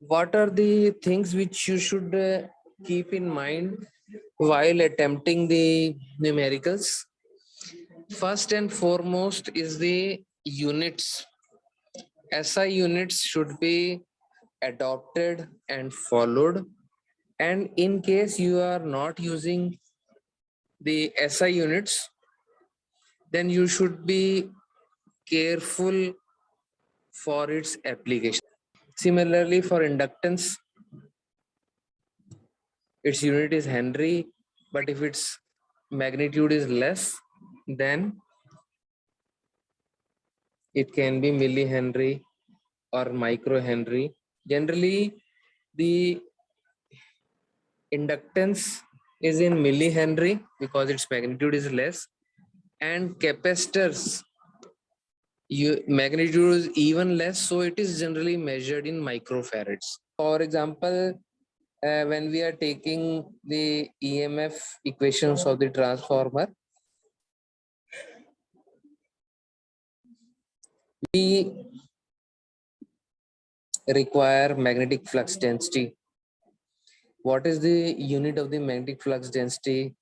What are the things which you should keep in mind while attempting the numericals? First and foremost is the units. SI units should be adopted and followed. And in case you are not using the SI units, then you should be careful for its application. Similarly, for inductance, its unit is Henry, but if its magnitude is less, then it can be millihenry or microhenry. Generally, the inductance is in millihenry because its magnitude is less, and capacitors magnitude is even less, so it is generally measured in microfarads. For example, when we are taking the EMF equations of the transformer, we require magnetic flux density. What is the unit of the magnetic flux density?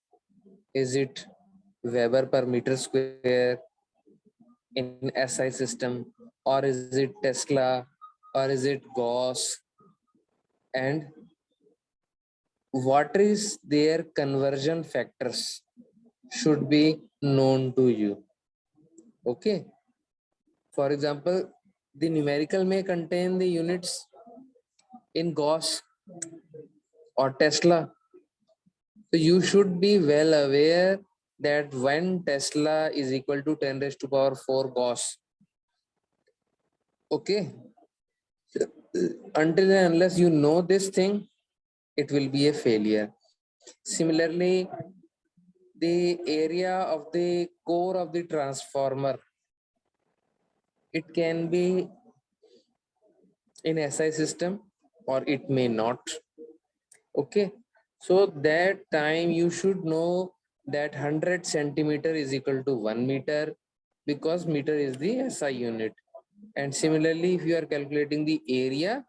Is it Weber per meter square in SI system, or is it Tesla, or is it Gauss? And what is their conversion factors should be known to you. Okay. For example, the numerical may contain the units in Gauss or Tesla. So you should be well aware that when Tesla is equal to 10 raised to power 4 Gauss. Okay. Until and unless you know this thing, it will be a failure. Similarly, the area of the core of the transformer, it can be in SI system or it may not. Okay, so that time you should know that 100 centimeter is equal to 1 meter, because meter is the SI unit. And similarly, if you are calculating the area,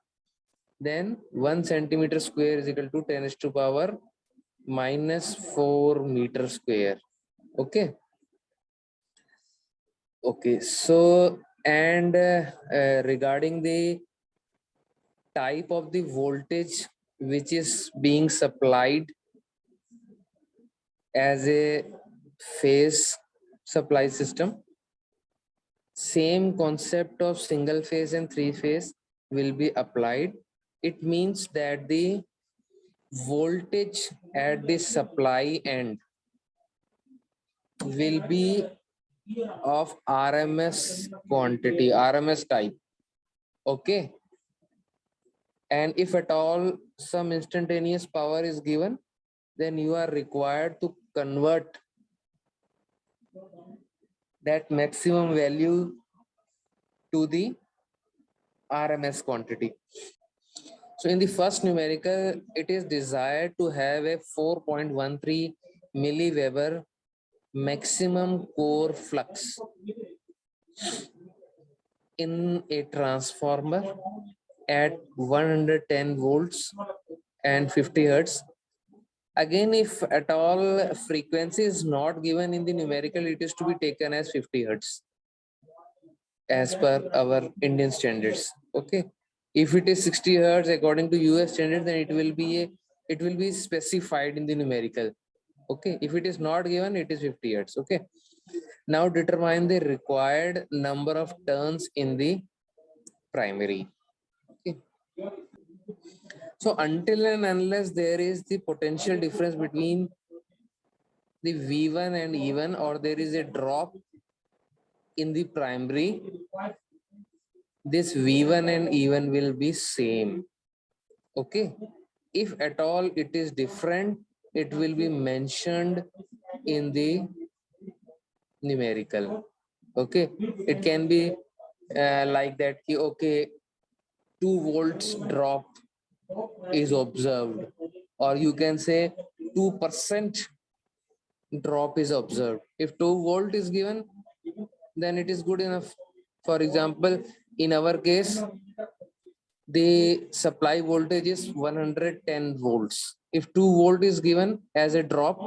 then 1 centimeter square is equal to 10 to power minus 4 meter square. Okay. Okay, so and regarding the type of the voltage which is being supplied as a phase supply system, same concept of single phase and three phase will be applied. It means that the voltage at the supply end will be of RMS quantity, RMS type. Okay. And if at all some instantaneous power is given, then you are required to convert that maximum value to the RMS quantity. So in the first numerical, it is desired to have a 4.13 milliweber maximum core flux in a transformer at 110 volts and 50 hertz. Again, if at all frequency is not given in the numerical, it is to be taken as 50 hertz as per our Indian standards. Okay. If it is 60 hertz according to US standard, then it will be specified in the numerical. Okay. If it is not given, it is 50 hertz. Okay. Now determine the required number of turns in the primary. Okay. So until and unless there is the potential difference between the V1 and E1, or there is a drop in the primary, this V1 and E1 will be same. Okay. If at all it is different, it will be mentioned in the numerical. Okay. It can be like that. Okay, 2 volts drop is observed, or you can say 2% drop is observed. If 2 volt is given, then it is good enough. For example, in our case, the supply voltage is 110 volts. If 2 volt is given as a drop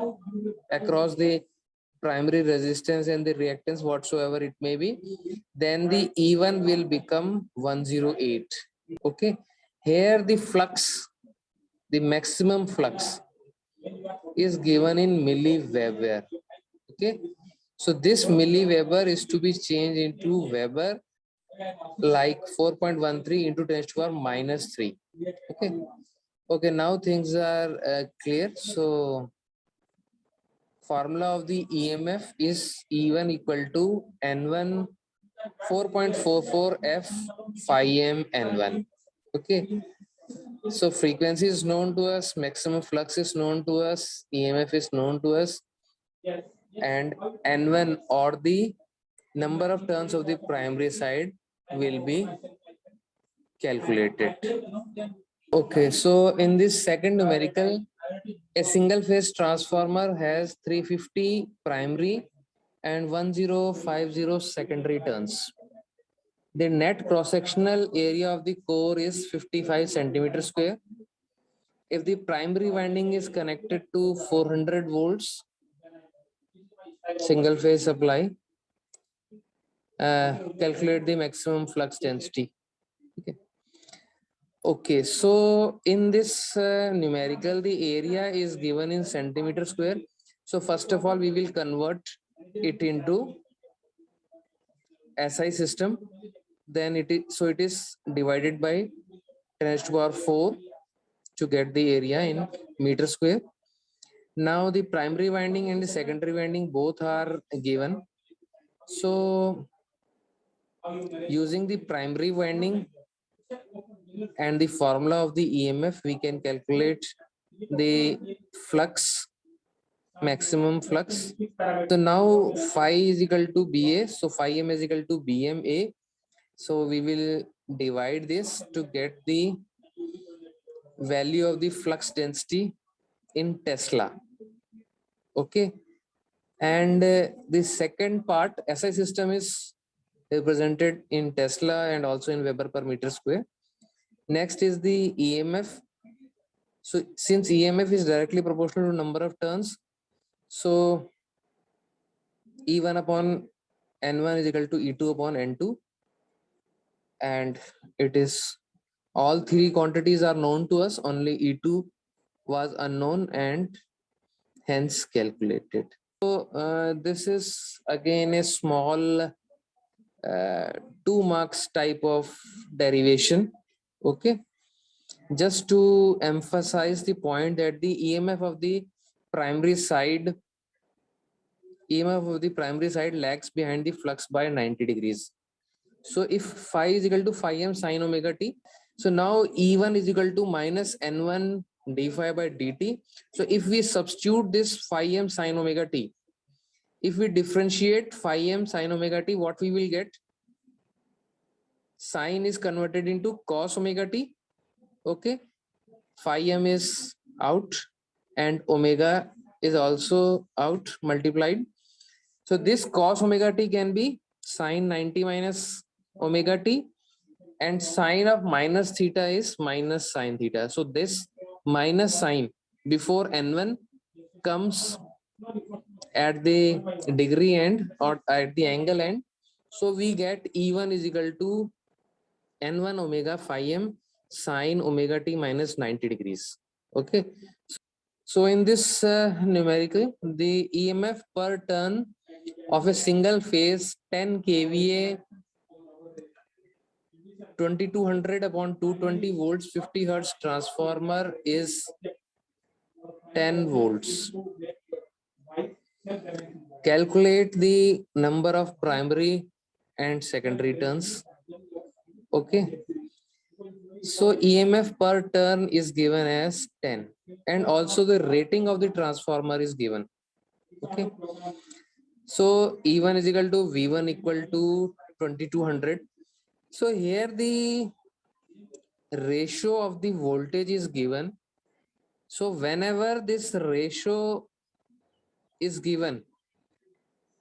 across the primary resistance and the reactance whatsoever it may be, then the E1 will become 108. Okay, here the flux, the maximum flux is given in milliweber. Okay, so this milliweber is to be changed into Weber, like 4.13 into 10 to the power minus 3. Okay, okay, now things are clear. So formula of the EMF is E1 equal to N1 4.44 F 5M N1. Okay, so frequency is known to us, maximum flux is known to us, EMF is known to us, and N1 or the number of turns of the primary side will be calculated. Okay, so in this second numerical, a single phase transformer has 350 primary and 1050 secondary turns. The net cross-sectional area of the core is 55 centimeter square. If the primary winding is connected to 400 volts single phase supply, calculate the maximum flux density. Okay. Okay, so in this numerical, the area is given in centimeter square. So first of all, we will convert it into SI system. Then it is divided by 10 to the power 4 to get the area in meter square. Now the primary winding and the secondary winding both are given. So using the primary winding and the formula of the EMF, we can calculate the flux, maximum flux. So now phi is equal to BA, so phi M is equal to BMA. So we will divide this to get the value of the flux density in Tesla. Okay, and the second part, SI system is represented in Tesla and also in Weber per meter square. Next is the EMF. So since EMF is directly proportional to number of turns, so E1 upon N1 is equal to E2 upon N2, and it is all three quantities are known to us, only E2 was unknown and hence calculated. So this is again a small 2 marks type of derivation. Okay, just to emphasize the point that the EMF of the primary side lags behind the flux by 90 degrees. So if phi is equal to phi m sine omega t, so now E1 is equal to minus N1 d phi by dt. So if we substitute this phi m sine omega t, if we differentiate phi m sine omega t, what we will get? Sine is converted into cos omega t. Okay, phi m is out and omega is also out multiplied. So this cos omega t can be sine 90 minus omega t, and sine of minus theta is minus sine theta. So this minus sign before N1 comes at the degree end or at the angle end. So we get E1 is equal to N1 omega phi m sine omega t minus 90 degrees. Okay. So in this numerical, the EMF per turn of a single phase 10 kVA 2200 upon 220 volts 50 hertz transformer is 10 volts. Calculate the number of primary and secondary turns. Okay. So EMF per turn is given as 10, and also the rating of the transformer is given. Okay. So E1 is equal to V1 equal to 2200. So here the ratio of the voltage is given. So whenever this ratio is given,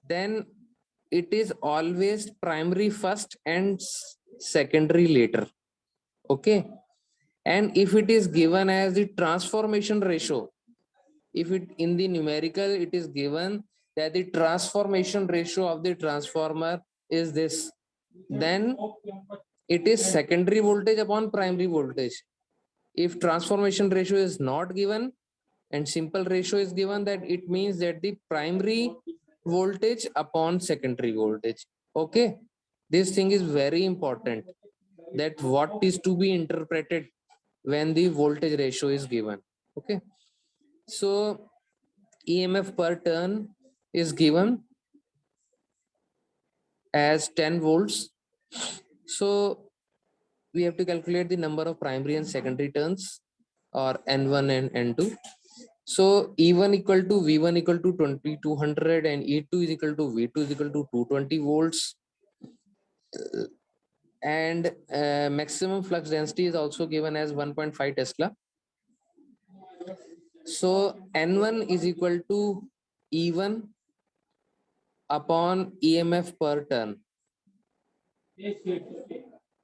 then it is always primary first and secondary later. Okay. And if it is given as the transformation ratio, if it in the numerical it is given that the transformation ratio of the transformer is this, then it is secondary voltage upon primary voltage. If transformation ratio is not given and simple ratio is given, that it means that the primary voltage upon secondary voltage. Okay, this thing is very important, that what is to be interpreted when the voltage ratio is given. Okay, so EMF per turn is given as 10 volts. So we have to calculate the number of primary and secondary turns, or N1 and N2. So E1 equal to V1 equal to 2200 and E2 is equal to V2 is equal to 220 volts. And maximum flux density is also given as 1.5 Tesla. So N1 is equal to E1 upon EMF per turn.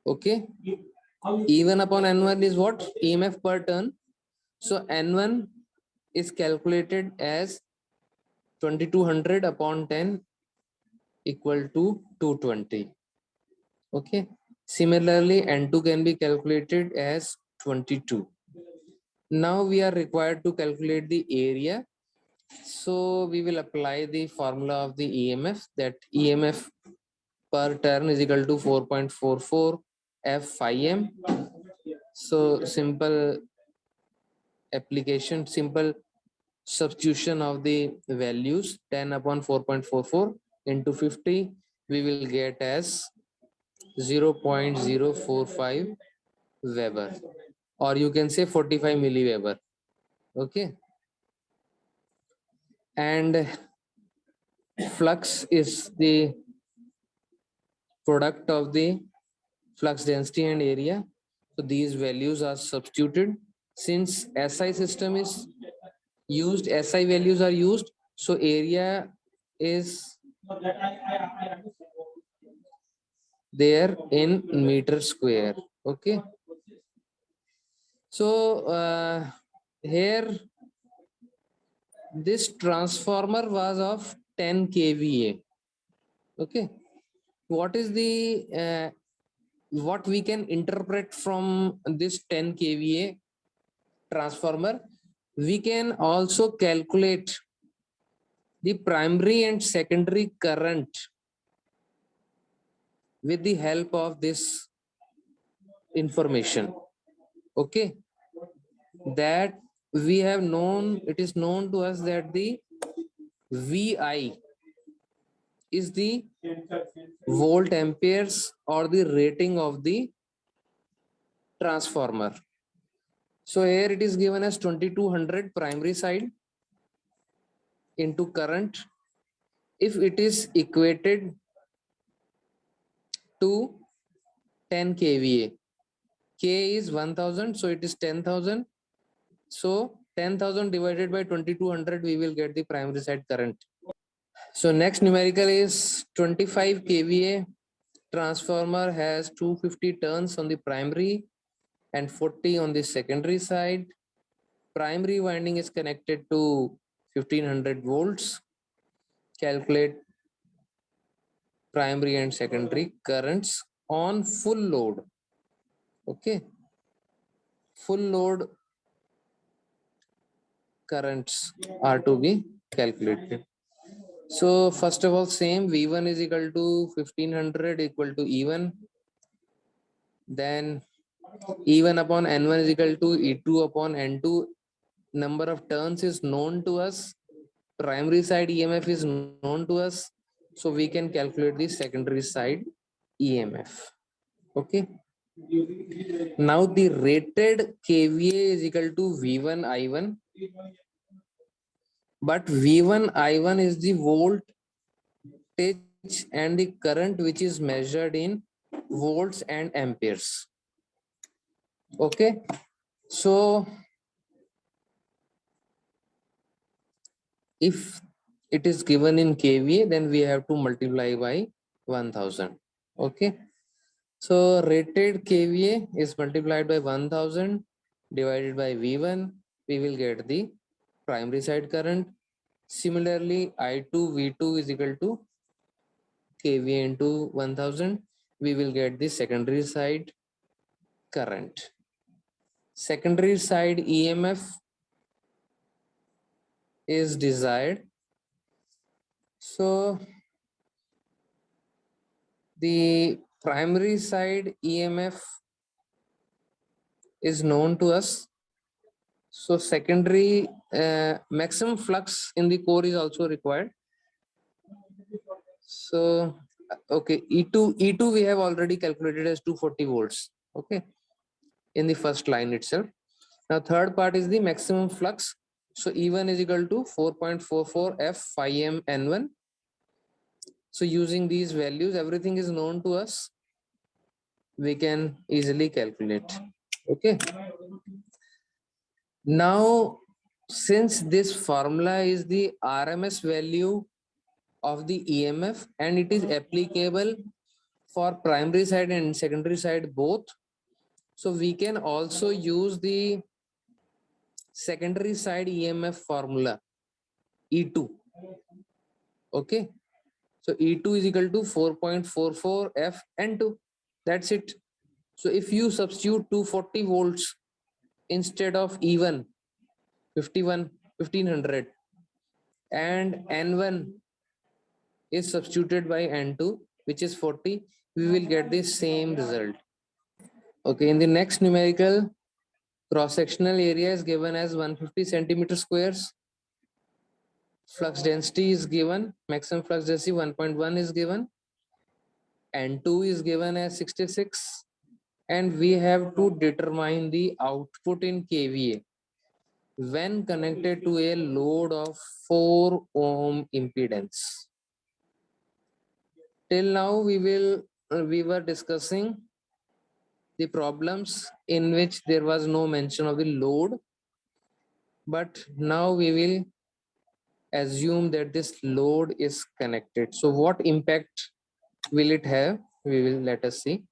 Okay. E1 upon N1 is what? EMF per turn. So N1 is calculated as 2200 upon 10 equal to 220. Okay. Similarly, N2 can be calculated as 22. Now we are required to calculate the area. So we will apply the formula of the EMF, that EMF per turn is equal to 4.44 F phi m. So simple application, simple substitution of the values, 10 upon 4.44 into 50, we will get as 0.045 Weber, or you can say 45 milliweber. Okay. And flux is the product of the flux density and area. So these values are substituted. Since SI system is used, SI values are used, so area is there in meter square. Okay. So here this transformer was of 10 kVA. Okay. What is the what we can interpret from this 10 kVA transformer? We can also calculate the primary and secondary current with the help of this information. Okay, that we have known, it is known to us that the VI is the volt amperes or the rating of the transformer. So here it is given as 2200 primary side into current. If it is equated to 10 kVA, K is 1000, so it is 10,000. So 10,000 divided by 2200, we will get the primary side current. So next numerical is 25 kVA transformer has 250 turns on the primary and 40 on the secondary side. Primary winding is connected to 1500 volts. Calculate primary and secondary currents on full load. Okay, full load currents are to be calculated. So first of all, same V1 is equal to 1500 equal to E1. Then E1 upon N1 is equal to E2 upon N2. Number of turns is known to us. Primary side EMF is known to us. So we can calculate the secondary side EMF. Okay. Now the rated KVA is equal to V1 I1. But V1 I1 is the voltage and the current which is measured in volts and amperes. Okay. So if it is given in kVA, then we have to multiply by 1000. Okay. So rated kVA is multiplied by 1000 divided by V1. We will get the primary side current. Similarly, I2 V2 is equal to kVA into 1000. We will get the secondary side current. Secondary side EMF is desired. So the primary side EMF is known to us. So secondary maximum flux in the core is also required. So okay, E2 we have already calculated as 240 volts. Okay, in the first line itself. Now third part is the maximum flux. So E1 is equal to 4.44 F phi m N1. So using these values, everything is known to us. We can easily calculate. Okay. Now, since this formula is the RMS value of the EMF and it is applicable for primary side and secondary side both, so we can also use the secondary side EMF formula E2. Okay. So E2 is equal to 4.44 F N2. That's it. So if you substitute 240 volts instead of E1, 1500, and N1 is substituted by N2, which is 40, we will get the same result. Okay, in the next numerical, cross-sectional area is given as 150 centimeter squares. Flux density is given, maximum flux density 1.1 is given, N2 is given as 66, and we have to determine the output in kVA when connected to a load of 4 ohm impedance. Till now we were discussing the problems in which there was no mention of the load, but now we will assume that this load is connected. So what impact will it have? We will let us see.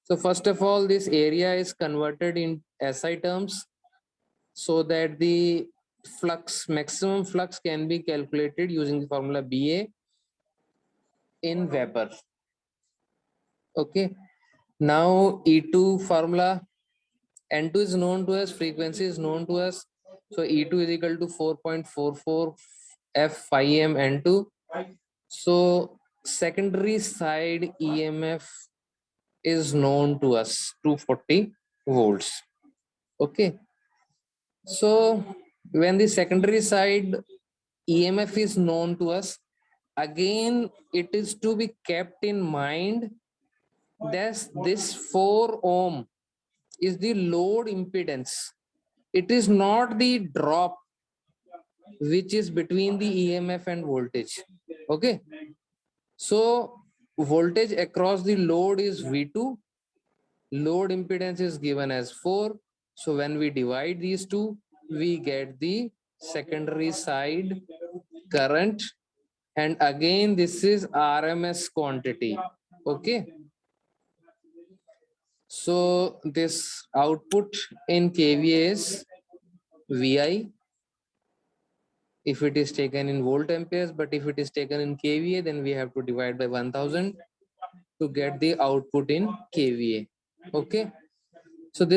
So first of all, this area is converted in SI terms so that the flux, maximum flux can be calculated using the formula BA in Weber. Okay. Now E2 formula, N2 is known to us, frequency is known to us. So E2 is equal to 4.44 F phi m N2. So secondary side EMF is known to us, 240 volts. Okay. So when the secondary side EMF is known to us, again it is to be kept in mind that this 4 ohm is the load impedance. It is not the drop which is between the EMF and voltage. Okay. So voltage across the load is V2. Load impedance is given as 4. So when we divide these two, we get the secondary side current. And again, this is RMS quantity. Okay. So this output in kVA is VI if it is taken in volt amperes, but if it is taken in kVA, then we have to divide by 1000 to get the output in kVA. Okay. So this